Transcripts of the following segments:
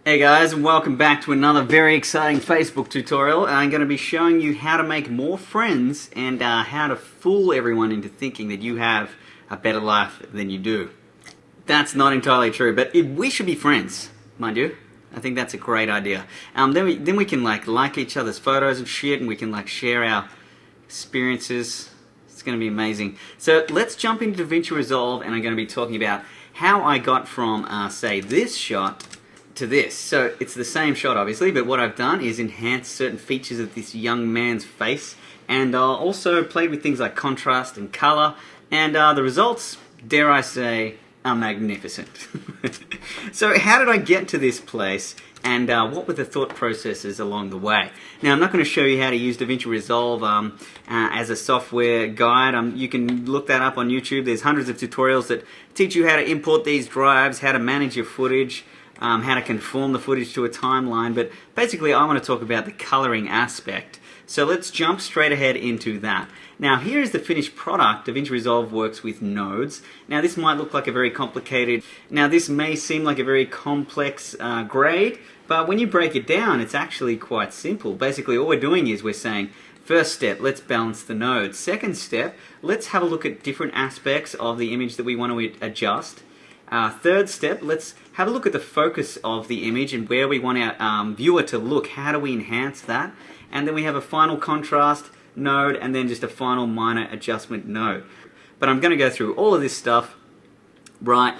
Hey guys, and welcome back to another very exciting Facebook tutorial. I'm going to be showing you how to make more friends and how to fool everyone into thinking that you have a better life than you do. That's not entirely true, but we should be friends, mind you. I think that's a great idea. Then we can like each other's photos and shit, and we can share our experiences. It's going to be amazing. So let's jump into DaVinci Resolve, and I'm going to be talking about how I got from, say, this shot to this. So it's the same shot obviously, but what I've done is enhance certain features of this young man's face, and also played with things like contrast and color, and the results, dare I say, are magnificent. So how did I get to this place, and what were the thought processes along the way? Now, I'm not going to show you how to use DaVinci Resolve as a software guide. You can look that up on YouTube. There's hundreds of tutorials that teach you how to import these drives, how to manage your footage, how to conform the footage to a timeline, but basically I want to talk about the coloring aspect. So let's jump straight ahead into that. Now here is the finished product. DaVinci Resolve works with nodes. Now this might look like a very complicated, this may seem like a very complex grade, but when you break it down it's actually quite simple. Basically all we're doing is we're saying, first step, let's balance the nodes. Second step, let's have a look at different aspects of the image that we want to adjust. Third step, let's have a look at the focus of the image and where we want our viewer to look. How do we enhance that? And then we have a final contrast node, and then just a final minor adjustment node. But I'm going to go through all of this stuff right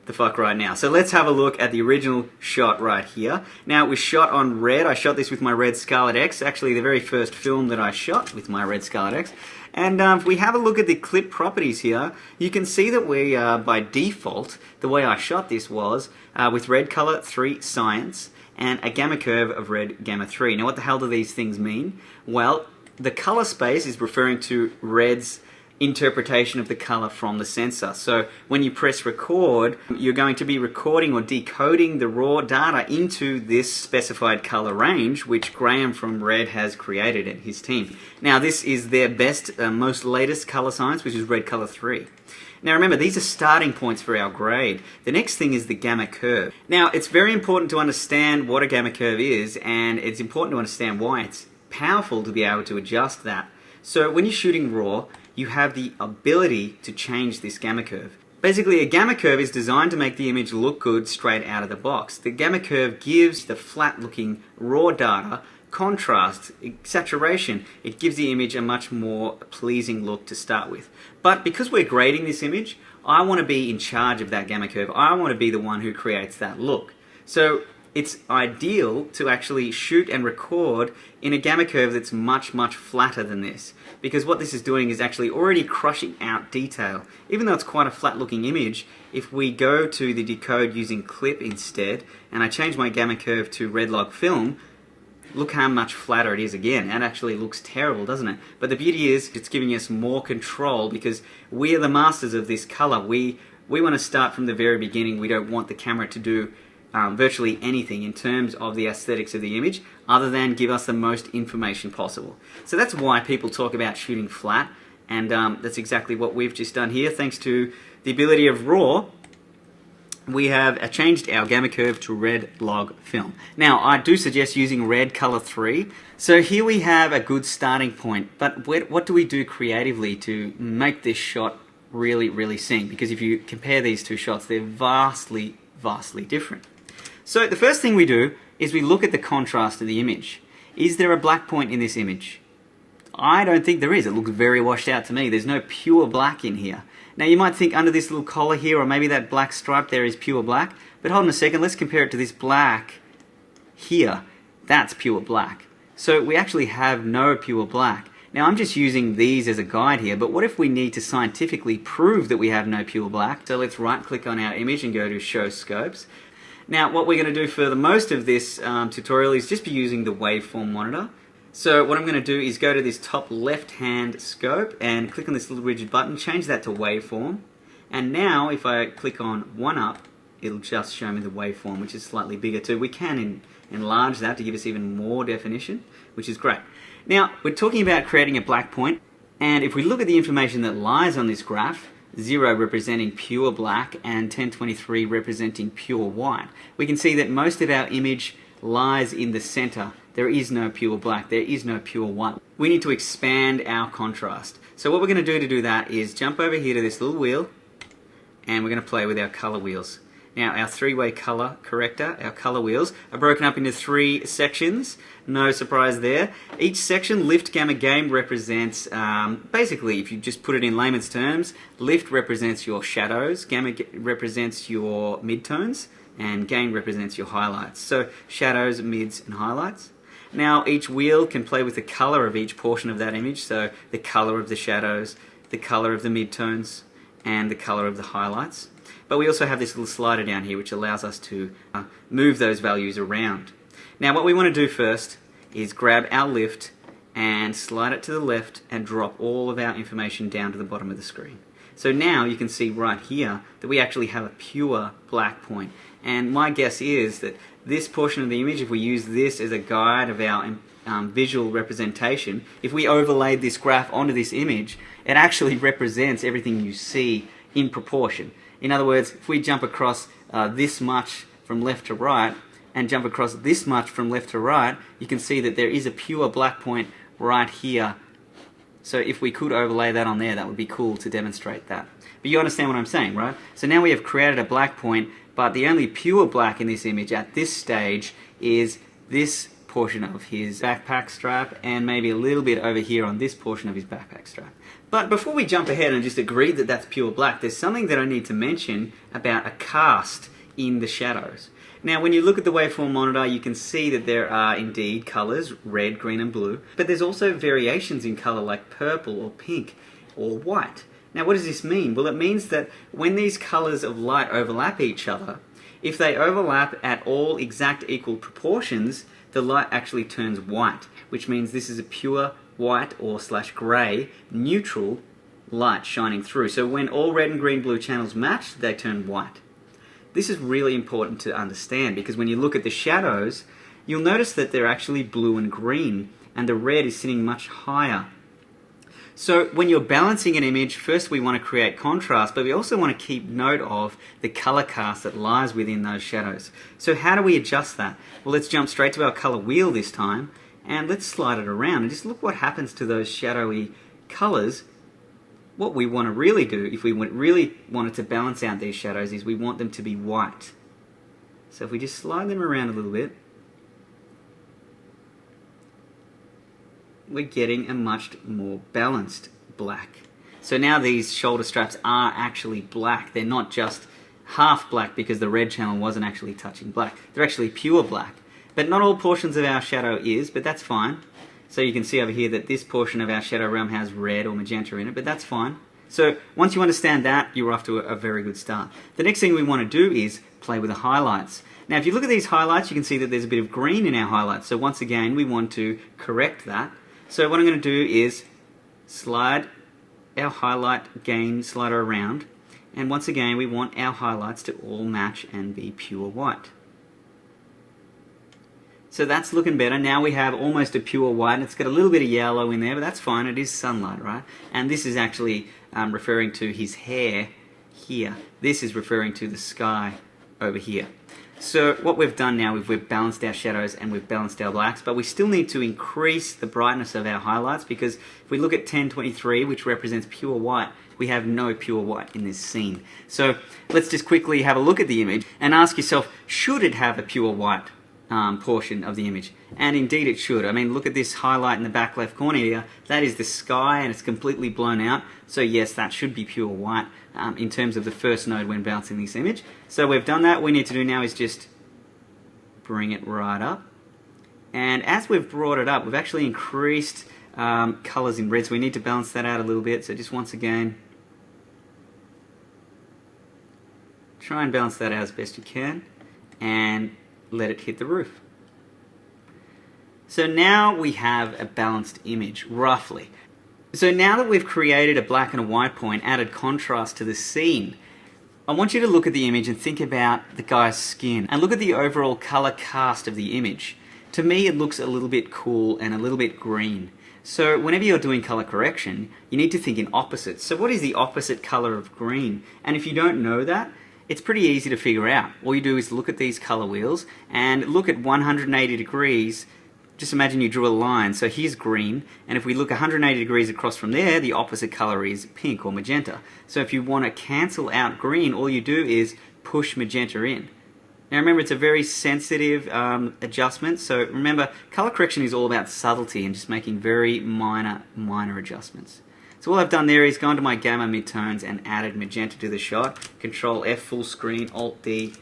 now. So let's have a look at the original shot right here. Now it was shot on red. I shot this with my red Scarlet X, actually the very first film that I shot with my red Scarlet X. And if we have a look at the clip properties here, you can see that we, by default, the way I shot this was with red color 3 science and a gamma curve of red gamma 3. Now what the hell do these things mean? Well, the color space is referring to red's interpretation of the color from the sensor. So when you press record, you're going to be recording or decoding the raw data into this specified color range, which Graham from Red has created and his team. Now this is their best, most latest color science, which is red color 3. Now remember, these are starting points for our grade. The next thing is the gamma curve. Now it's very important to understand what a gamma curve is, and it's important to understand why it's powerful to be able to adjust that. So when you're shooting raw, you have the ability to change this gamma curve. Basically, a gamma curve is designed to make the image look good straight out of the box. The gamma curve gives the flat-looking raw data contrast, saturation. It gives the image a much more pleasing look to start with. But because we're grading this image, I want to be in charge of that gamma curve. I want to be the one who creates that look. So it's ideal to actually shoot and record in a gamma curve that's much, much flatter than this, because what this is doing is actually already crushing out detail. Even though it's quite a flat looking image, if we go to the decode using clip instead, and I change my gamma curve to red log film, look how much flatter it is again. That actually looks terrible, doesn't it? But the beauty is it's giving us more control, because we are the masters of this color. We want to start from the very beginning. We don't want the camera to do virtually anything in terms of the aesthetics of the image other than give us the most information possible. So that's why people talk about shooting flat, and that's exactly what we've just done here. Thanks to the ability of RAW, we have changed our gamma curve to red log film. Now I do suggest using red color 3. So here we have a good starting point, but what do we do creatively to make this shot really, really sing? Because if you compare these two shots, they're vastly, vastly different. So the first thing we do is we look at the contrast of the image. Is there a black point in this image? I don't think there is. It looks very washed out to me. There's no pure black in here. Now you might think under this little collar here, or maybe that black stripe there is pure black, but hold on a second, let's compare it to this black here. That's pure black. So we actually have no pure black. Now I'm just using these as a guide here, but what if we need to scientifically prove that we have no pure black? So let's right click on our image and go to show scopes. Now what we're going to do for the most of this tutorial is just be using the waveform monitor. So what I'm going to do is go to this top left hand scope and click on this little rigid button, change that to waveform, and now if I click on 1 up, it'll just show me the waveform, which is slightly bigger too. We can enlarge that to give us even more definition, which is great. Now we're talking about creating a black point, and if we look at the information that lies on this graph, 0 representing pure black and 1023 representing pure white, we can see that most of our image lies in the center. There is no pure black, there is no pure white. We need to expand our contrast. So what we're going to do that is jump over here to this little wheel, and we're going to play with our color wheels. Now our three-way color corrector, our color wheels, are broken up into 3 sections. No surprise there. Each section, lift, gamma, gain, represents, basically, if you just put it in layman's terms, lift represents your shadows, gamma represents your midtones, and gain represents your highlights. So shadows, mids, and highlights. Now each wheel can play with the color of each portion of that image, so the color of the shadows, the color of the midtones, and the color of the highlights. But we also have this little slider down here which allows us to move those values around. Now what we want to do first is grab our lift and slide it to the left and drop all of our information down to the bottom of the screen. So now you can see right here that we actually have a pure black point. And my guess is that this portion of the image, if we use this as a guide of our visual representation, if we overlaid this graph onto this image, it actually represents everything you see in proportion. In other words, if we jump across this much from left to right and jump across this much from left to right, you can see that there is a pure black point right here. So if we could overlay that on there, that would be cool to demonstrate that. But you understand what I'm saying, right? So now we have created a black point, but the only pure black in this image at this stage is this portion of his backpack strap and maybe a little bit over here on this portion of his backpack strap. But before we jump ahead and just agree that that's pure black, there's something that I need to mention about a cast in the shadows. Now when you look at the waveform monitor, you can see that there are indeed colors, red, green and blue, but there's also variations in color like purple or pink or white. Now what does this mean? Well, it means that when these colors of light overlap each other, if they overlap at all exact equal proportions, the light actually turns white, which means this is a pure white or / grey neutral light shining through. So when all red and green blue channels match, they turn white. This is really important to understand because when you look at the shadows, you'll notice that they're actually blue and green, and the red is sitting much higher. So when you're balancing an image, first we want to create contrast, but we also want to keep note of the color cast that lies within those shadows. So how do we adjust that? Well, let's jump straight to our color wheel this time, and let's slide it around and just look what happens to those shadowy colors. What we want to really do, if we really wanted to balance out these shadows, is we want them to be white. So if we just slide them around a little bit, we're getting a much more balanced black. So now these shoulder straps are actually black. They're not just half black because the red channel wasn't actually touching black. They're actually pure black. But not all portions of our shadow is, but that's fine. So you can see over here that this portion of our shadow realm has red or magenta in it, but that's fine. So once you understand that, you're off to a very good start. The next thing we want to do is play with the highlights. Now if you look at these highlights, you can see that there's a bit of green in our highlights. So once again, we want to correct that. So what I'm going to do is slide our highlight gain slider around, and once again we want our highlights to all match and be pure white. So that's looking better. Now we have almost a pure white. It's got a little bit of yellow in there, but that's fine. It is sunlight, right? And this is actually referring to his hair here. This is referring to the sky over here. So what we've done now is we've balanced our shadows and we've balanced our blacks, but we still need to increase the brightness of our highlights because if we look at 1023, which represents pure white, we have no pure white in this scene. So let's just quickly have a look at the image and ask yourself, should it have a pure white portion of the image? And indeed it should. I mean, look at this highlight in the back left corner here. That is the sky and it's completely blown out. So yes, that should be pure white in terms of the first node when balancing this image. So we've done that. What we need to do now is just bring it right up. And as we've brought it up, we've actually increased colors in red. So we need to balance that out a little bit. So just once again, try and balance that out as best you can and let it hit the roof. So now we have a balanced image, roughly. So now that we've created a black and a white point, added contrast to the scene, I want you to look at the image and think about the guy's skin and look at the overall color cast of the image. To me, it looks a little bit cool and a little bit green. So whenever you're doing color correction, you need to think in opposites. So what is the opposite color of green? And if you don't know that, it's pretty easy to figure out. All you do is look at these color wheels and look at 180 degrees. Just imagine you drew a line. So here's green, and if we look 180 degrees across from there, the opposite color is pink or magenta. So if you want to cancel out green, all you do is push magenta in. Now remember, it's a very sensitive adjustment, so remember, color correction is all about subtlety and just making very minor adjustments. So all I've done there is gone to my gamma midtones and added magenta to the shot. Control F full screen, Alt D.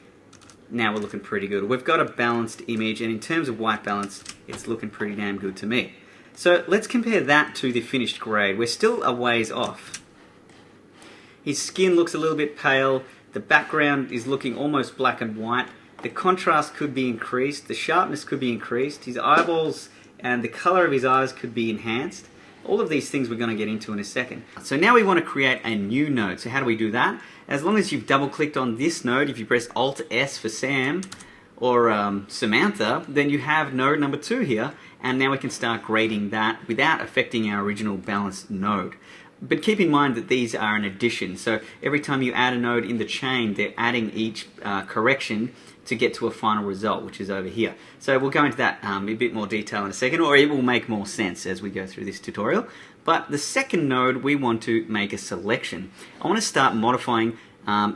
Now we're looking pretty good. We've got a balanced image, and in terms of white balance, it's looking pretty damn good to me. So let's compare that to the finished grade. We're still a ways off. His skin looks a little bit pale. The background is looking almost black and white. The contrast could be increased. The sharpness could be increased. His eyeballs and the color of his eyes could be enhanced. All of these things we're going to get into in a second. So now we want to create a new node. So how do we do that? As long as you've double-clicked on this node, if you press Alt-S for Sam or Samantha, then you have node number 2 here, and now we can start grading that without affecting our original balanced node. But keep in mind that these are an addition, so every time you add a node in the chain, they're adding each correction to get to a final result, which is over here. So we'll go into that in a bit more detail in a second, or it will make more sense as we go through this tutorial. But the second node, we want to make a selection. I want to start modifying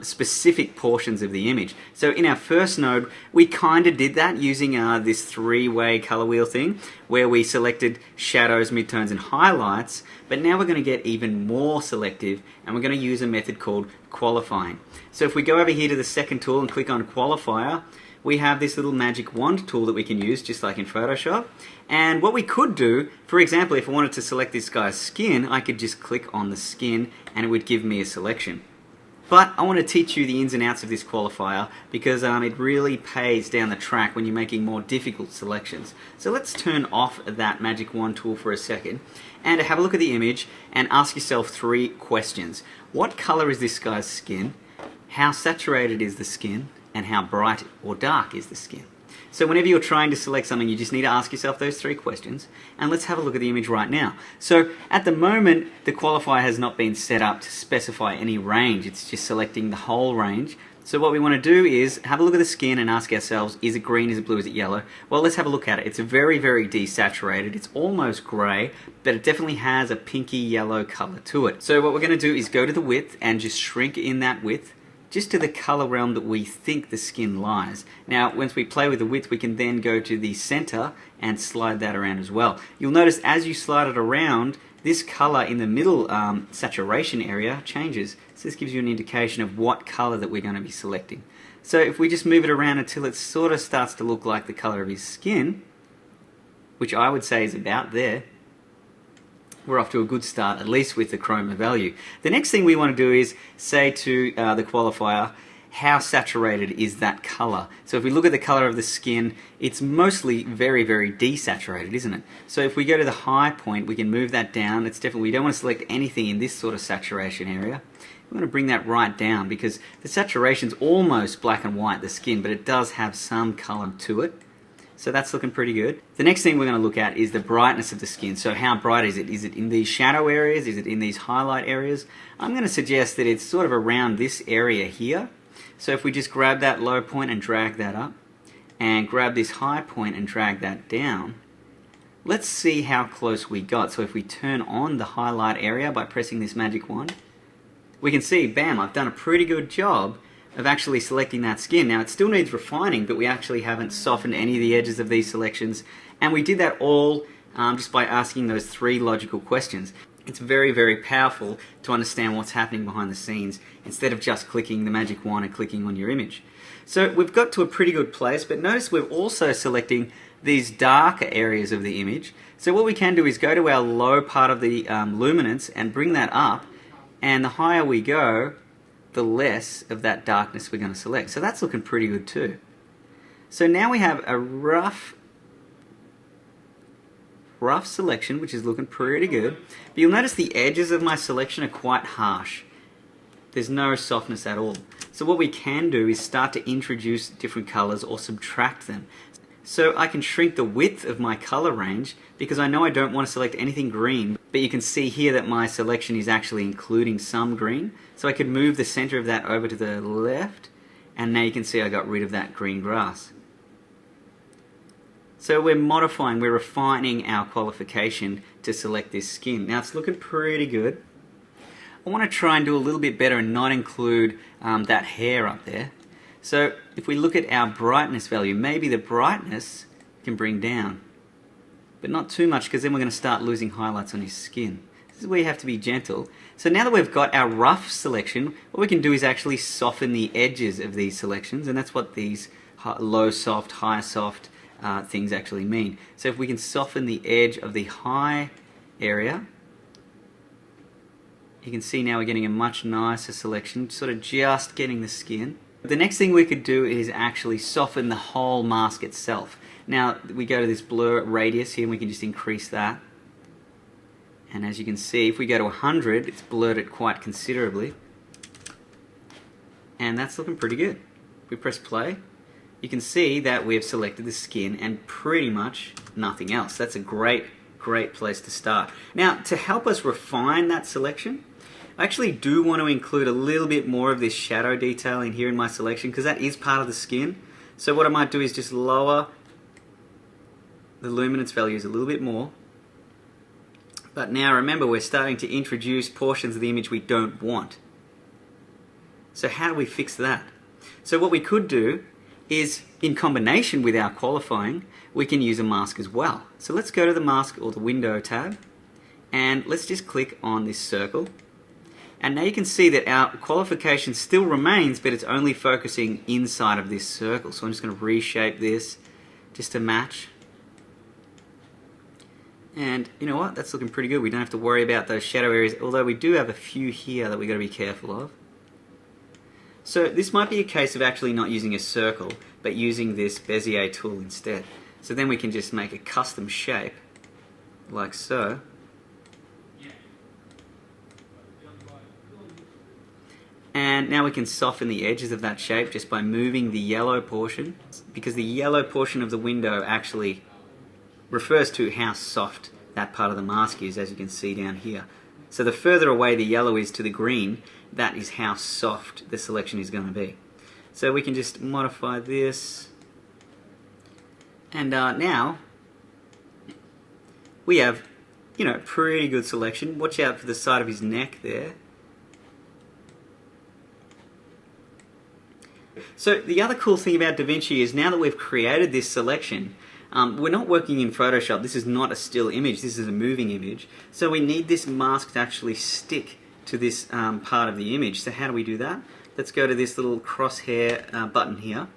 specific portions of the image. So in our first node, we kind of did that using this three-way color wheel thing, where we selected shadows, midtones, and highlights. But now we're going to get even more selective, and we're going to use a method called qualifying. So if we go over here to the second tool and click on qualifier, we have this little magic wand tool that we can use, just like in Photoshop. And what we could do, for example, if I wanted to select this guy's skin, I could just click on the skin and it would give me a selection. But I want to teach you the ins and outs of this qualifier because it really pays down the track when you're making more difficult selections. So let's turn off that magic wand tool for a second and have a look at the image and ask yourself 3 questions. What color is this guy's skin? How saturated is the skin? And how bright or dark is the skin? So whenever you're trying to select something, you just need to ask yourself those 3 questions. And let's have a look at the image right now. So at the moment, the qualifier has not been set up to specify any range. It's just selecting the whole range. So what we want to do is have a look at the skin and ask ourselves, is it green, is it blue, is it yellow? Well, let's have a look at it. It's very, very desaturated. It's almost grey, but it definitely has a pinky yellow color to it. So what we're going to do is go to the width and just shrink in that width just to the color realm that we think the skin lies. Now, once we play with the width, we can then go to the center and slide that around as well. You'll notice as you slide it around, this color in the middle saturation area changes. So this gives you an indication of what color that we're going to be selecting. So if we just move it around until it sort of starts to look like the color of his skin, which I would say is about there, we're off to a good start, at least with the chroma value. The next thing we want to do is say to the qualifier, how saturated is that color? So if we look at the color of the skin, it's mostly very, very desaturated, isn't it? So if we go to the high point, we can move that down. It's definitely, we don't want to select anything in this sort of saturation area. We want to bring that right down because the saturation's almost black and white, the skin, but it does have some color to it. So that's looking pretty good. The next thing we're going to look at is the brightness of the skin. So how bright is it? Is it in these shadow areas? Is it in these highlight areas? I'm going to suggest that it's sort of around this area here. So if we just grab that low point and drag that up, and grab this high point and drag that down, let's see how close we got. So if we turn on the highlight area by pressing this magic wand, we can see, bam, I've done a pretty good job of actually selecting that skin. Now it still needs refining, but we actually haven't softened any of the edges of these selections, and we did that all just by asking those 3 logical questions. It's very, very powerful to understand what's happening behind the scenes instead of just clicking the magic wand and clicking on your image. So we've got to a pretty good place, but notice we're also selecting these darker areas of the image. So what we can do is go to our low part of the luminance and bring that up, and the higher we go, the less of that darkness we're going to select. So that's looking pretty good too. So now we have a rough selection, which is looking pretty good. But you'll notice the edges of my selection are quite harsh. There's no softness at all. So what we can do is start to introduce different colors or subtract them. So I can shrink the width of my color range because I know I don't want to select anything green, but you can see here that my selection is actually including some green. So I could move the center of that over to the left, and now you can see I got rid of that green grass. So we're modifying, we're refining our qualification to select this skin. Now it's looking pretty good. I want to try and do a little bit better and not include that hair up there. So if we look at our brightness value, maybe the brightness can bring down, but not too much, because then we're going to start losing highlights on his skin. This is where you have to be gentle. So now that we've got our rough selection, what we can do is actually soften the edges of these selections, and that's what these low soft, high soft things actually mean. So if we can soften the edge of the high area, you can see now we're getting a much nicer selection, sort of just getting the skin. The next thing we could do is actually soften the whole mask itself. Now we go to this blur radius here and we can just increase that. And as you can see, if we go to 100, it's blurred it quite considerably. And that's looking pretty good. We press play. You can see that we've selected the skin and pretty much nothing else. That's a great place to start. Now, to help us refine that selection, I actually do want to include a little bit more of this shadow detail in here in my selection, because that is part of the skin. So what I might do is just lower the luminance values a little bit more. But now remember, we're starting to introduce portions of the image we don't want. So how do we fix that? So what we could do is, in combination with our qualifying, we can use a mask as well. So let's go to the mask or the window tab, and let's just click on this circle. And now you can see that our qualification still remains, but it's only focusing inside of this circle. So I'm just going to reshape this just to match. And you know what? That's looking pretty good. We don't have to worry about those shadow areas, although we do have a few here that we've got to be careful of. So this might be a case of actually not using a circle, but using this Bezier tool instead. So then we can just make a custom shape, like so. And now we can soften the edges of that shape just by moving the yellow portion, because the yellow portion of the window actually refers to how soft that part of the mask is, as you can see down here. So the further away the yellow is to the green, that is how soft the selection is going to be. So we can just modify this, and now we have, you know, pretty good selection. Watch out for the side of his neck there. So the other cool thing about DaVinci is, now that we've created this selection, we're not working in Photoshop. This is not a still image, this is a moving image. So we need this mask to actually stick to this part of the image. So how do we do that? Let's go to this little crosshair button here.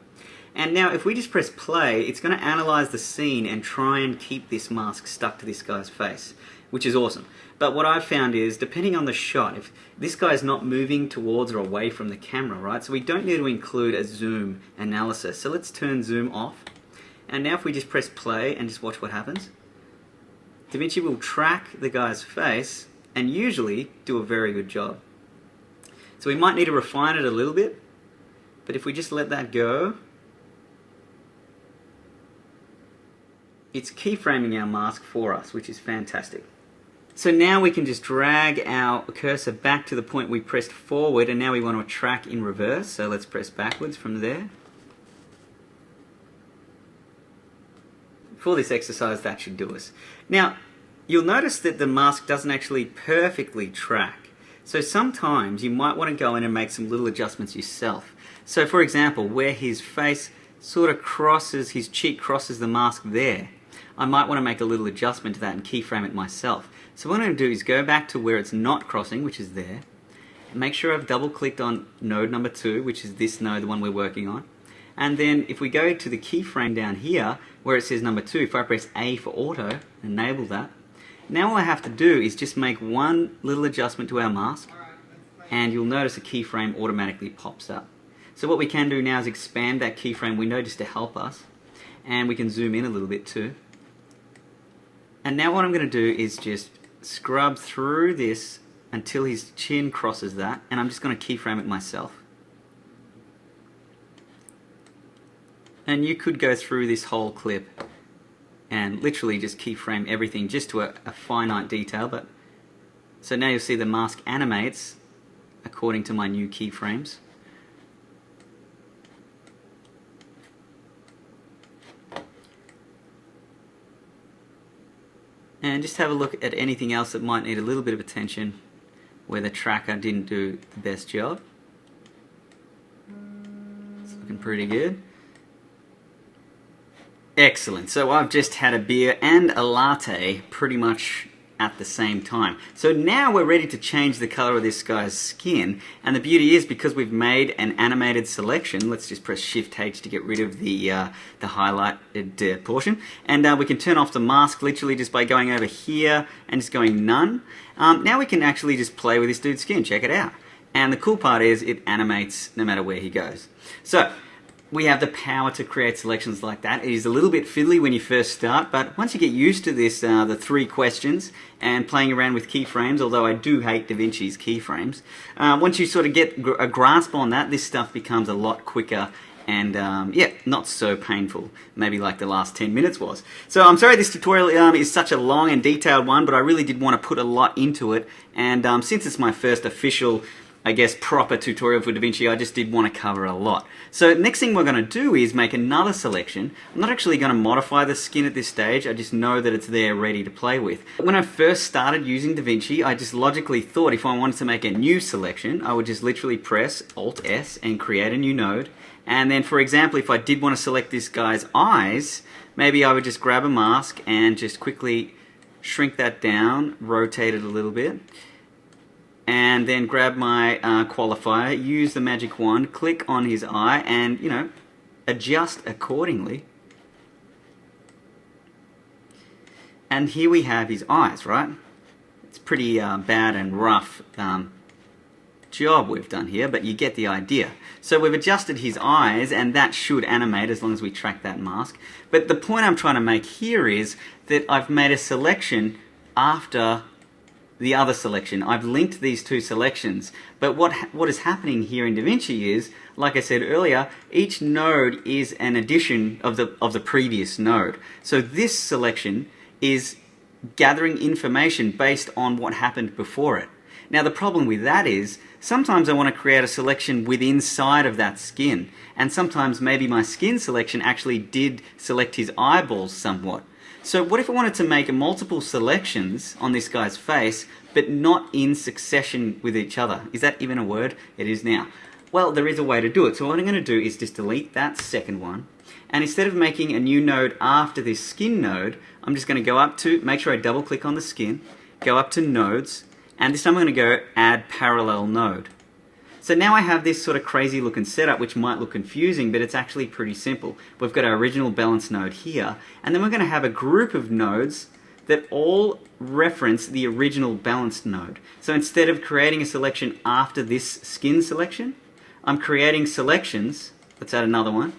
And now if we just press play, it's going to analyze the scene and try and keep this mask stuck to this guy's face, which is awesome. But what I've found is, depending on the shot, if this guy's not moving towards or away from the camera, right? So we don't need to include a zoom analysis. So let's turn zoom off. And now if we just press play and just watch what happens, DaVinci will track the guy's face and usually do a very good job. So we might need to refine it a little bit, but if we just let that go, it's keyframing our mask for us, which is fantastic. So now we can just drag our cursor back to the point we pressed forward, and now we want to track in reverse, so let's press backwards from there. For this exercise, that should do us. Now, you'll notice that the mask doesn't actually perfectly track. So sometimes you might want to go in and make some little adjustments yourself. So for example, where his face sort of crosses, his cheek crosses the mask there, I might want to make a little adjustment to that and keyframe it myself. So what I'm going to do is go back to where it's not crossing, which is there, and make sure I've double clicked on node number 2, which is this node, the one we're working on. And then if we go to the keyframe down here, where it says number 2, if I press A for auto, enable that, now all I have to do is just make one little adjustment to our mask, and you'll notice a keyframe automatically pops up. So what we can do now is expand that keyframe window just to help us, and we can zoom in a little bit too. And now what I'm going to do is just scrub through this until his chin crosses that, and I'm just going to keyframe it myself. And you could go through this whole clip and literally just keyframe everything just to a finite detail. But so now you'll see the mask animates according to my new keyframes. And just have a look at anything else that might need a little bit of attention where the tracker didn't do the best job. It's looking pretty good. Excellent. So I've just had a beer and a latte pretty much at the same time. So now we're ready to change the color of this guy's skin. And the beauty is, because we've made an animated selection, let's just press Shift H to get rid of the highlighted portion. And we can turn off the mask literally just by going over here and just going none. Now we can actually just play with this dude's skin. Check it out. And the cool part is it animates no matter where he goes. So we have the power to create selections like that. It is a little bit fiddly when you first start, but once you get used to this, the 3 questions and playing around with keyframes, although I do hate DaVinci's keyframes, once you sort of get a grasp on that, this stuff becomes a lot quicker and yeah, not so painful, maybe like the last 10 minutes was. So I'm sorry this tutorial is such a long and detailed one, but I really did want to put a lot into it, and since it's my first official, I guess, proper tutorial for DaVinci, I just did want to cover a lot. So next thing we're going to do is make another selection. I'm not actually going to modify the skin at this stage, I just know that it's there ready to play with. When I first started using DaVinci, I just logically thought if I wanted to make a new selection, I would just literally press Alt-S and create a new node. And then, for example, if I did want to select this guy's eyes, maybe I would just grab a mask and just quickly shrink that down, rotate it a little bit, and then grab my qualifier, use the magic wand, click on his eye, and, you know, adjust accordingly. And here we have his eyes, right? It's pretty bad and rough job we've done here, but you get the idea. So we've adjusted his eyes, and that should animate as long as we track that mask. But the point I'm trying to make here is that I've made a selection after the other selection. I've linked these 2 selections, but what is happening here in DaVinci is, like I said earlier, each node is an addition of the previous node. So this selection is gathering information based on what happened before it. Now the problem with that is, sometimes I want to create a selection within inside of that skin, and sometimes maybe my skin selection actually did select his eyeballs somewhat. So what if I wanted to make multiple selections on this guy's face, but not in succession with each other? Is that even a word? It is now. Well, there is a way to do it. So what I'm going to do is just delete that second one, and instead of making a new node after this skin node, I'm just going to go up to, make sure I double click on the skin, go up to nodes, and this time I'm going to go add parallel node. So now I have this sort of crazy looking setup which might look confusing, but it's actually pretty simple. We've got our original balance node here, and then we're going to have a group of nodes that all reference the original balanced node. So instead of creating a selection after this skin selection, I'm creating selections. Let's add another one.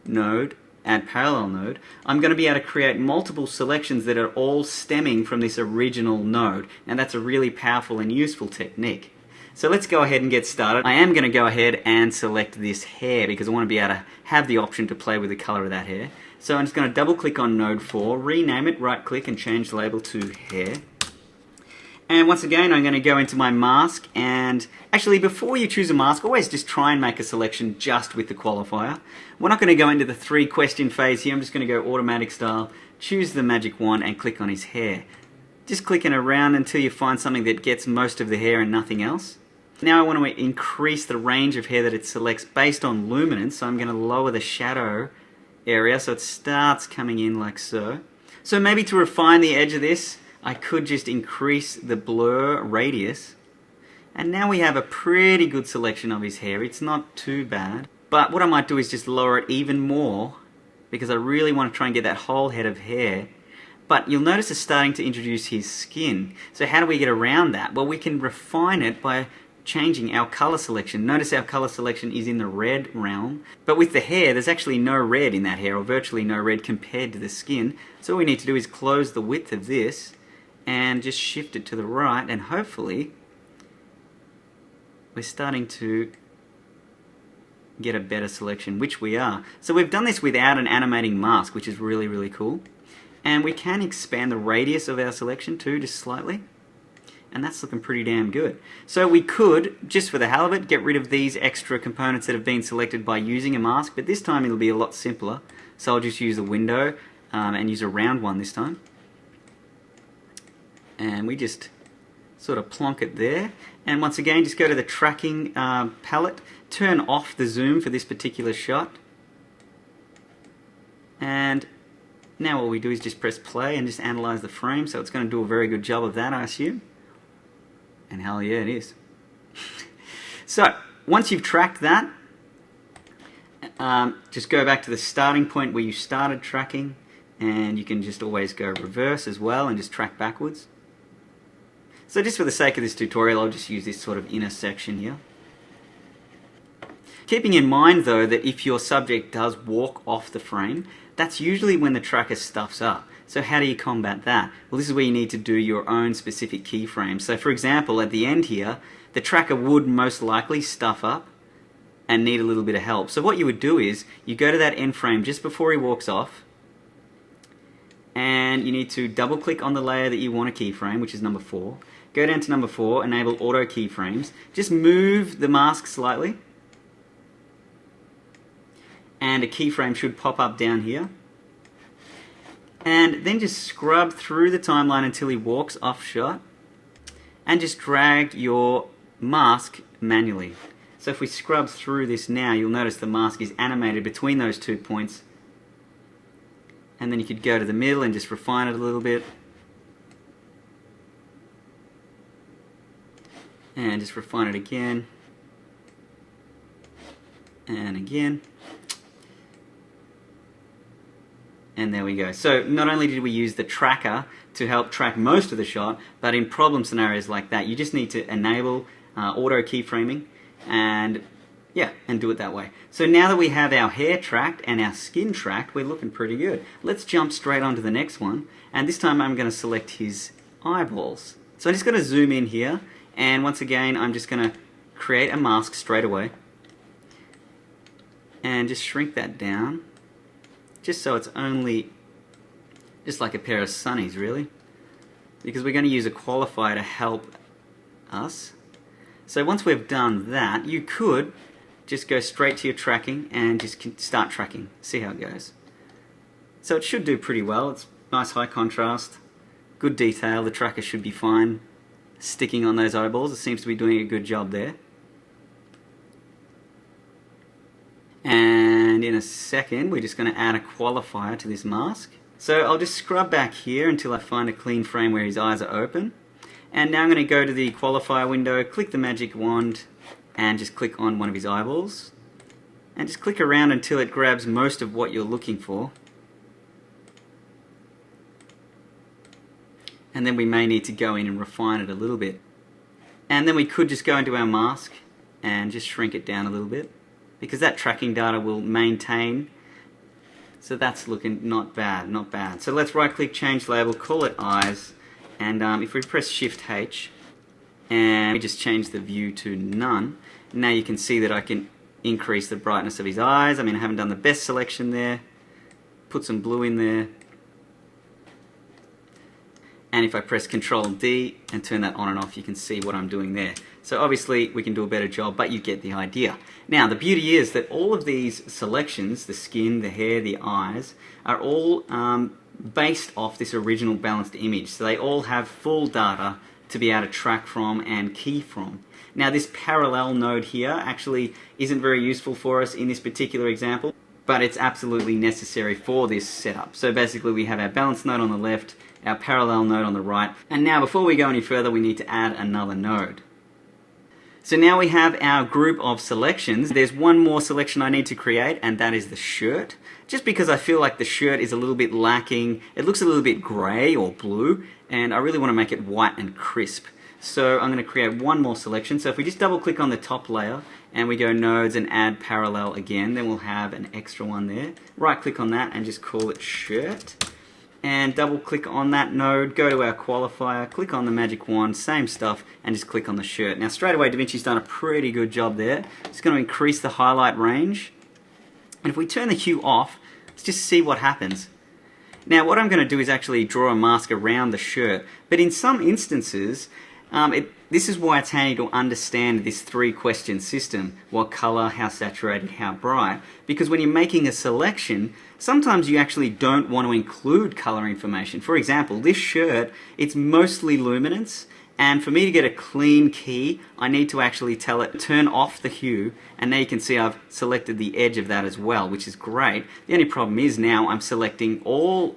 Node, add parallel node. I'm going to be able to create multiple selections that are all stemming from this original node, and that's a really powerful and useful technique. So let's go ahead and get started. I am going to go ahead and select this hair because I want to be able to have the option to play with the color of that hair. So I'm just going to double click on node 4, rename it, right click and change the label to hair. And once again, I'm going to go into my mask, and actually before you choose a mask, always just try and make a selection just with the qualifier. We're not going to go into the 3 question phase here. I'm just going to go automatic style, choose the magic wand and click on his hair. Just clicking around until you find something that gets most of the hair and nothing else. Now I want to increase the range of hair that it selects based on luminance, so I'm going to lower the shadow area so it starts coming in like so. So maybe to refine the edge of this, I could just increase the blur radius, and now we have a pretty good selection of his hair. It's not too bad, but what I might do is just lower it even more because I really want to try and get that whole head of hair. But you'll notice it's starting to introduce his skin. So how do we get around that? Well, we can refine it by changing our color selection. Notice our color selection is in the red realm, but with the hair there's actually no red in that hair, or virtually no red compared to the skin. So all we need to do is close the width of this and just shift it to the right, and hopefully we're starting to get a better selection, which we are. So we've done this without an animating mask, which is really, really cool. And we can expand the radius of our selection too, just slightly. And that's looking pretty damn good. So we could, just for the hell of it, get rid of these extra components that have been selected by using a mask, but this time it'll be a lot simpler. So I'll just use a window and use a round one this time. And we just sort of plonk it there. And once again, just go to the tracking palette, turn off the zoom for this particular shot. And now what we do is just press play and just analyze the frame. So it's going to do a very good job of that, I assume. And hell yeah, it is. So, once you've tracked that, just go back to the starting point where you started tracking, and you can just always go reverse as well and just track backwards. So just for the sake of this tutorial, I'll just use this sort of inner section here. Keeping in mind though that if your subject does walk off the frame, that's usually when the tracker stuffs up. So how do you combat that? Well, this is where you need to do your own specific keyframes. So for example, at the end here, the tracker would most likely stuff up and need a little bit of help. So what you would do is, you go to that end frame just before he walks off, and you need to double click on the layer that you want to keyframe, which is number 4. Go down to number 4, enable auto keyframes. Just move the mask slightly, and a keyframe should pop up down here. And then just scrub through the timeline until he walks off shot, and just drag your mask manually. So if we scrub through this now, you'll notice the mask is animated between those 2 points. And then you could go to the middle and just refine it a little bit. And just refine it again. And again. And there we go. So not only did we use the tracker to help track most of the shot, but in problem scenarios like that, you just need to enable auto keyframing and do it that way. So now that we have our hair tracked and our skin tracked, we're looking pretty good. Let's jump straight on to the next one, and this time I'm going to select his eyeballs. So I'm just going to zoom in here, and once again I'm just going to create a mask straight away and just shrink that down, just so it's only just like a pair of sunnies, really, because we're going to use a qualifier to help us. So once we've done that, you could just go straight to your tracking and just start tracking. See how it goes. So it should do pretty well. It's nice high contrast, good detail. The tracker should be fine sticking on those eyeballs. It seems to be doing a good job there. And in a second, we're just going to add a qualifier to this mask. So I'll just scrub back here until I find a clean frame where his eyes are open. And now I'm going to go to the qualifier window, click the magic wand, and just click on one of his eyeballs. And just click around until it grabs most of what you're looking for. And then we may need to go in and refine it a little bit. And then we could just go into our mask and just shrink it down a little bit, because that tracking data will maintain. So that's looking not bad, not bad. So let's right click, change label, call it eyes, and if we press Shift H and we just change the view to none, now you can see that I can increase the brightness of his eyes. I mean, I haven't done the best selection there. Put some blue in there. And if I press Control D and turn that on and off, you can see what I'm doing there. So obviously we can do a better job, but you get the idea. Now the beauty is that all of these selections, the skin, the hair, the eyes, are all based off this original balanced image. So they all have full data to be able to track from and key from. Now this parallel node here actually isn't very useful for us in this particular example, but it's absolutely necessary for this setup. So basically we have our balance node on the left, our parallel node on the right, and now before we go any further we need to add another node. So now we have our group of selections. There's one more selection I need to create, and that is the shirt. Just because I feel like the shirt is a little bit lacking, it looks a little bit grey or blue, and I really want to make it white and crisp. So I'm going to create one more selection. So if we just double click on the top layer and we go nodes and add parallel again, then we'll have an extra one there. Right click on that and just call it shirt. and double click on that node, go to our qualifier, click on the magic wand, same stuff, and just click on the shirt. Now straight away DaVinci's done a pretty good job there. It's going to increase the highlight range. And if we turn the hue off, let's just see what happens. Now what I'm going to do is actually draw a mask around the shirt, but in some instances, this is why it's handy to understand this 3-question system. What color, how saturated, how bright. Because when you're making a selection, sometimes you actually don't want to include color information. For example, this shirt, it's mostly luminance, and for me to get a clean key, I need to actually tell it turn off the hue, and now you can see I've selected the edge of that as well, which is great. The only problem is now I'm selecting all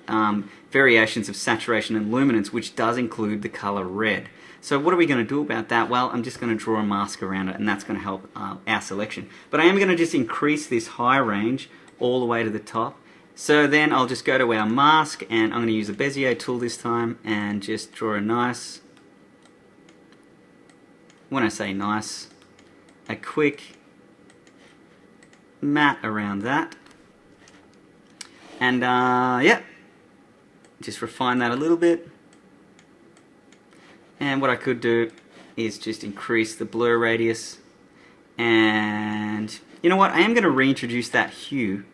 variations of saturation and luminance, which does include the color red. So what are we going to do about that? Well, I'm just going to draw a mask around it, and that's going to help our selection. But I am going to just increase this high range all the way to the top. So then I'll just go to our mask, and I'm going to use the Bezier tool this time and just draw a nice, when I say nice, a quick matte around that. And yeah, just refine that a little bit. And what I could do is just increase the blur radius. And you know what? I am going to reintroduce that hue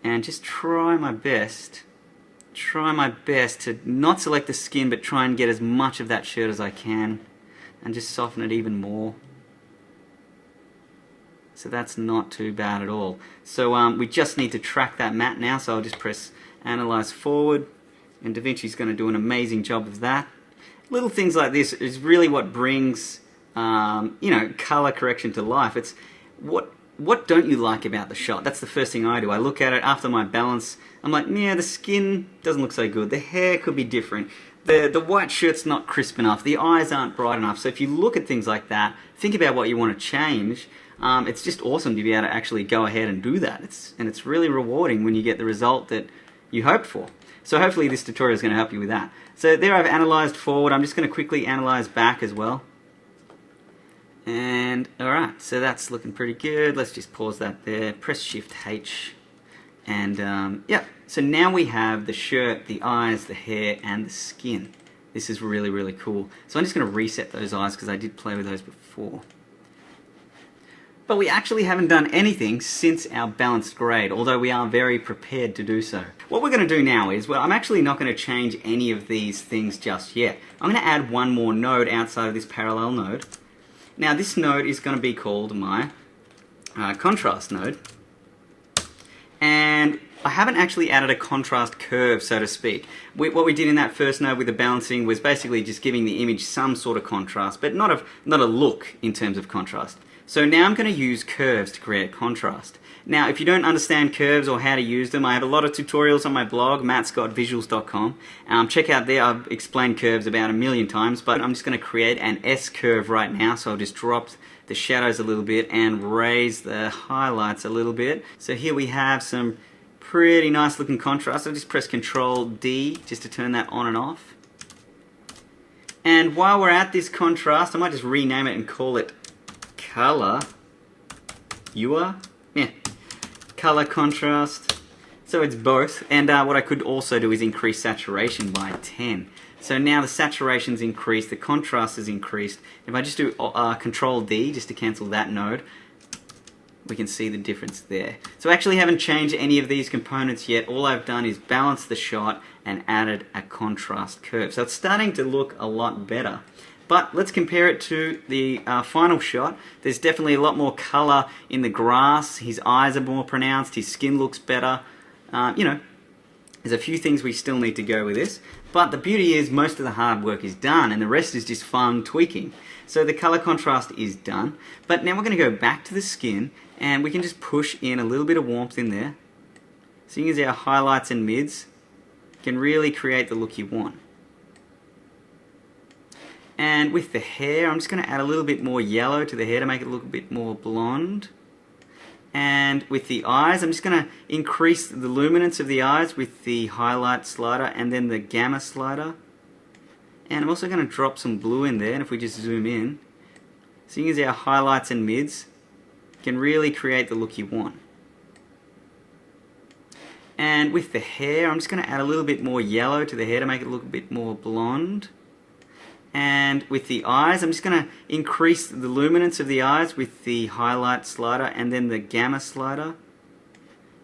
and just try my best to not select the skin, but try and get as much of that shirt as I can and just soften it even more. So that's not too bad at all. So we just need to track that matte now, so I'll just press Analyze Forward, and DaVinci's going to do an amazing job of that. Little things like this is really what brings color correction to life. It's what don't you like about the shot? That's the first thing I do. I look at it after my balance. I'm like, yeah, the skin doesn't look so good. The hair could be different. The white shirt's not crisp enough. The eyes aren't bright enough. So if you look at things like that, think about what you want to change. It's just awesome to be able to actually go ahead and do that. It's really rewarding when you get the result that you hoped for. So hopefully this tutorial is going to help you with that. So there I've analyzed forward. I'm just going to quickly analyze back as well. And alright, so that's looking pretty good. Let's just pause that there. Press Shift H. And yeah, so now we have the shirt, the eyes, the hair, and the skin. This is really, really cool. So I'm just going to reset those eyes because I did play with those before. But we actually haven't done anything since our balanced grade, although we are very prepared to do so. What we're going to do now is, well, I'm actually not going to change any of these things just yet. I'm going to add one more node outside of this parallel node. Now this node is going to be called my contrast node. And I haven't actually added a contrast curve, so to speak. What we did in that first node with the balancing was basically just giving the image some sort of contrast, but not a look in terms of contrast. So now I'm going to use curves to create contrast. Now if you don't understand curves or how to use them, I have a lot of tutorials on my blog, mattscottvisuals.com. Check out there, I've explained curves about 1,000,000 times, but I'm just going to create an S curve right now, so I'll just drop the shadows a little bit and raise the highlights a little bit. So here we have some pretty nice looking contrast. I'll just press Control D just to turn that on and off. And while we're at this contrast, I might just rename it and call it Color. Color contrast. So it's both. And what I could also do is increase saturation by 10. So now the saturation's increased, the contrast is increased. If I just do Control D just to cancel that node, we can see the difference there. So I actually haven't changed any of these components yet. All I've done is balance the shot and added a contrast curve. So it's starting to look a lot better. But let's compare it to the final shot. There's definitely a lot more color in the grass. His eyes are more pronounced. His skin looks better. There's a few things we still need to go with this. But the beauty is most of the hard work is done and the rest is just fun tweaking. So the color contrast is done. But now we're going to go back to the skin and we can just push in a little bit of warmth in there. Seeing as our highlights and mids can really create the look you want. And with the hair, I'm just going to add a little bit more yellow to the hair to make it look a bit more blonde. And with the eyes, I'm just going to increase the luminance of the eyes with the highlight slider and then the gamma slider. And I'm also going to drop some blue in there, and if we just zoom in, seeing as our highlights and mids can really create the look you want. And with the hair, I'm just going to add a little bit more yellow to the hair to make it look a bit more blonde. And with the eyes, I'm just going to increase the luminance of the eyes with the highlight slider and then the gamma slider.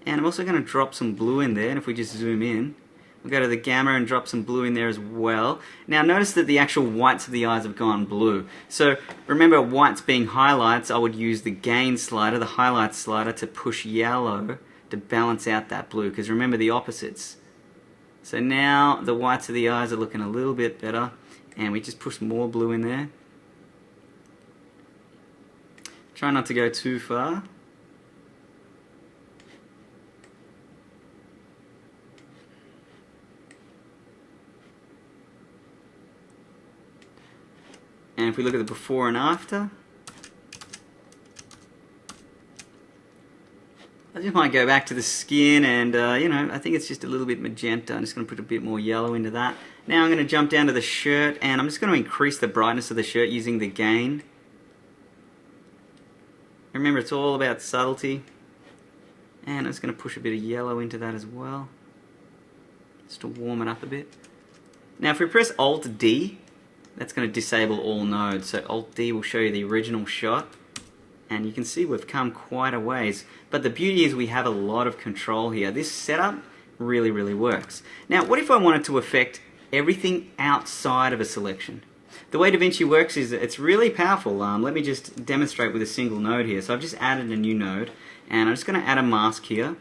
And I'm also going to drop some blue in there, and if we just zoom in, we'll go to the gamma and drop some blue in there as well. Now notice that the actual whites of the eyes have gone blue. So remember, whites being highlights, I would use the gain slider, the highlight slider, to push yellow to balance out that blue, because remember the opposites. So now the whites of the eyes are looking a little bit better, and we just push more blue in there. Try not to go too far. And if we look at the before and after, I just might go back to the skin and, you know, I think it's just a little bit magenta. I'm just going to put a bit more yellow into that. Now I'm going to jump down to the shirt and I'm just going to increase the brightness of the shirt using the gain. Remember, it's all about subtlety. And I'm just going to push a bit of yellow into that as well, just to warm it up a bit. Now if we press Alt-D, that's going to disable all nodes. So Alt-D will show you the original shot. And you can see we've come quite a ways. But the beauty is we have a lot of control here. This setup really, really works. Now, what if I wanted to affect everything outside of a selection? The way DaVinci works is that it's really powerful. Let me just demonstrate with a single node here. So I've just added a new node. And I'm just going to add a mask here.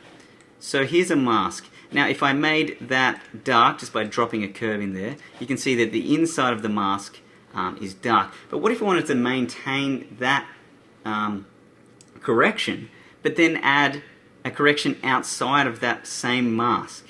So here's a mask. Now, if I made that dark just by dropping a curve in there, you can see that the inside of the mask is dark. But what if I wanted to maintain that correction, but then add a correction outside of that same mask?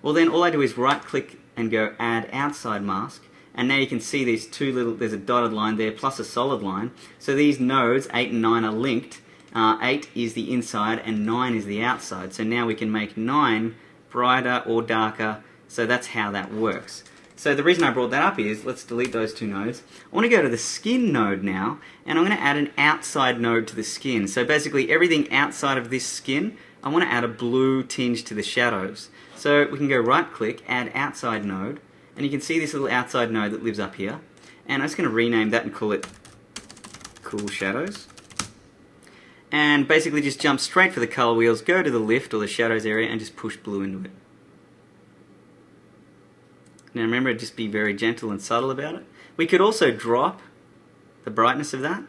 Well, then all I do is right-click and go Add Outside Mask, and now you can see these two little, there's a dotted line there plus a solid line. So these nodes, 8 and 9, are linked. 8 is the inside and 9 is the outside. So now we can make 9 brighter or darker. So that's how that works. So the reason I brought that up is, let's delete those two nodes. I want to go to the skin node now, and I'm going to add an outside node to the skin. So basically everything outside of this skin, I want to add a blue tinge to the shadows. So we can go right click, add outside node, and you can see this little outside node that lives up here. And I'm just going to rename that and call it Cool Shadows. And basically just jump straight for the color wheels, go to the lift or the shadows area and just push blue into it. Now remember, just be very gentle and subtle about it. We could also drop the brightness of that.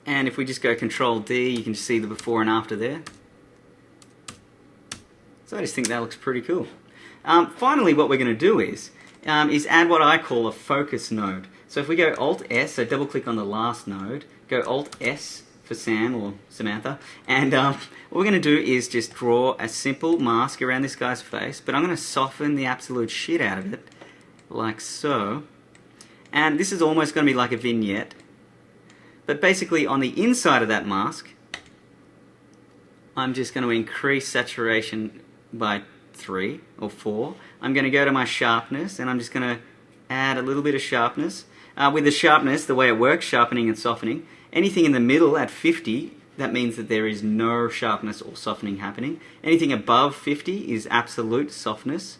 And if we just go Control D, you can just see the before and after there. So I just think that looks pretty cool. Finally, what we're going to do is add what I call a focus node. So if we go Alt-S, so double click on the last node, go Alt-S for Sam or Samantha, and what we're going to do is just draw a simple mask around this guy's face, but I'm going to soften the absolute shit out of it, like so. And this is almost going to be like a vignette. But basically on the inside of that mask, I'm just going to increase saturation by 3 or 4. I'm going to go to my sharpness and I'm just going to add a little bit of sharpness. With the sharpness, the way it works, sharpening and softening, anything in the middle at 50, that means that there is no sharpness or softening happening. Anything above 50 is absolute softness.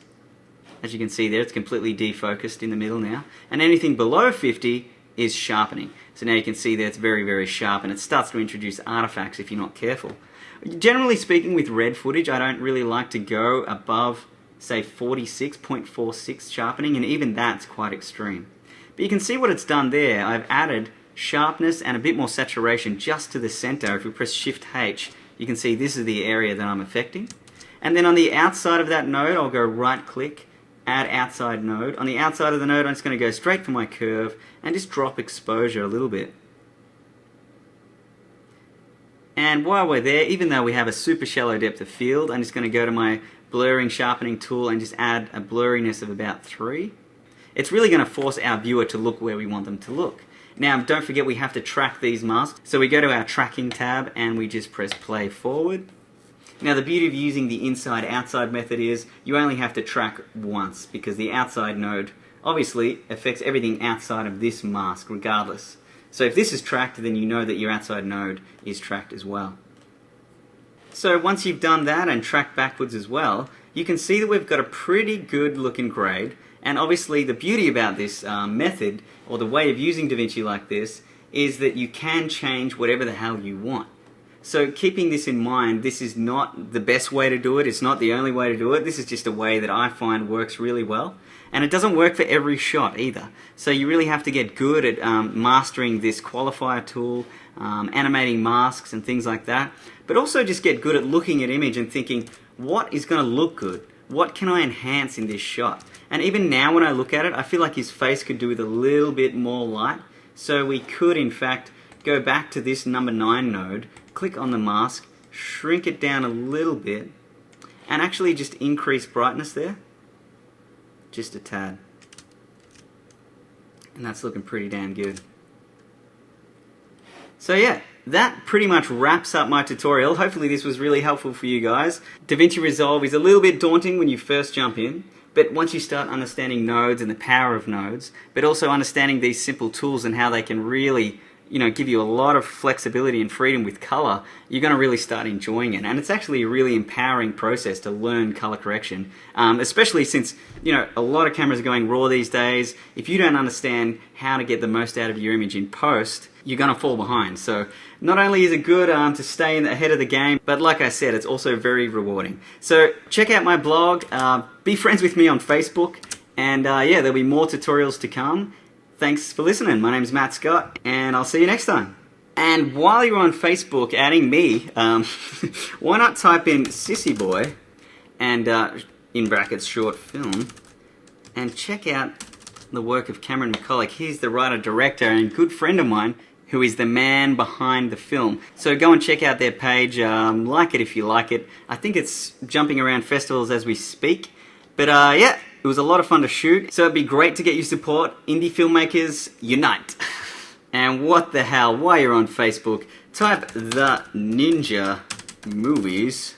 As you can see there, it's completely defocused in the middle now. And anything below 50 is sharpening. So now you can see that it's very, very sharp, and it starts to introduce artifacts if you're not careful. Generally speaking, with red footage, I don't really like to go above, say, 46.46 sharpening, and even that's quite extreme. But you can see what it's done there. I've added sharpness and a bit more saturation just to the center. If we press Shift H, you can see this is the area that I'm affecting. And then on the outside of that node, I'll go right click, add outside node. On the outside of the node, I'm just going to go straight for my curve and just drop exposure a little bit. And while we're there, even though we have a super shallow depth of field, I'm just going to go to my blurring sharpening tool and just add a blurriness of about 3. It's really going to force our viewer to look where we want them to look. Now, don't forget we have to track these masks. So we go to our tracking tab and we just press play forward. Now, the beauty of using the inside-outside method is you only have to track once, because the outside node obviously affects everything outside of this mask regardless. So if this is tracked, then you know that your outside node is tracked as well. So once you've done that and tracked backwards as well, you can see that we've got a pretty good looking grade. And obviously the beauty about this method, or the way of using DaVinci like this, is that you can change whatever the hell you want. So keeping this in mind, this is not the best way to do it, it's not the only way to do it, this is just a way that I find works really well. And it doesn't work for every shot either. So you really have to get good at mastering this qualifier tool, animating masks and things like that. But also just get good at looking at image and thinking, what is going to look good? What can I enhance in this shot? And even now when I look at it, I feel like his face could do with a little bit more light. So we could in fact go back to this number 9 node, click on the mask, shrink it down a little bit, and actually just increase brightness there. Just a tad. And that's looking pretty damn good. So yeah, that pretty much wraps up my tutorial. Hopefully this was really helpful for you guys. DaVinci Resolve is a little bit daunting when you first jump in, but once you start understanding nodes and the power of nodes, but also understanding these simple tools and how they can really, give you a lot of flexibility and freedom with color, you're going to really start enjoying it. And it's actually a really empowering process to learn color correction, especially since, a lot of cameras are going raw these days. If you don't understand how to get the most out of your image in post, you're going to fall behind. So not only is it good to stay ahead of the game, but like I said, it's also very rewarding. So check out my blog, be friends with me on Facebook, and yeah, there'll be more tutorials to come. Thanks for listening. My name's Matt Scott, and I'll see you next time. And while you're on Facebook adding me, why not type in Sissy Boy, and in brackets short film, and check out the work of Cameron McCulloch. He's the writer-director and good friend of mine who is the man behind the film. So go and check out their page, like it if you like it. I think it's jumping around festivals as we speak. But yeah, it was a lot of fun to shoot, so it'd be great to get your support. Indie filmmakers, unite. And what the hell, while you're on Facebook, type The Ninja Movies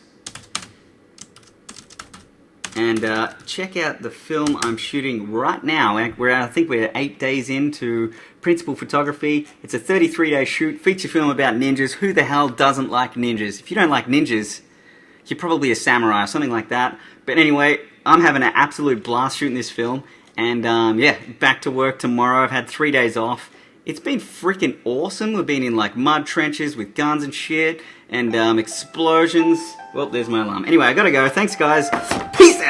and check out the film I'm shooting right now. I think we're 8 days into principal photography. It's a 33-day shoot, feature film about ninjas. Who the hell doesn't like ninjas? If you don't like ninjas, you're probably a samurai or something like that. But anyway, I'm having an absolute blast shooting this film. And yeah, back to work tomorrow. I've had 3 days off. It's been freaking awesome. We've been in like mud trenches with guns and shit, and explosions. Well, there's my alarm. Anyway, I gotta go. Thanks, guys. Peace out.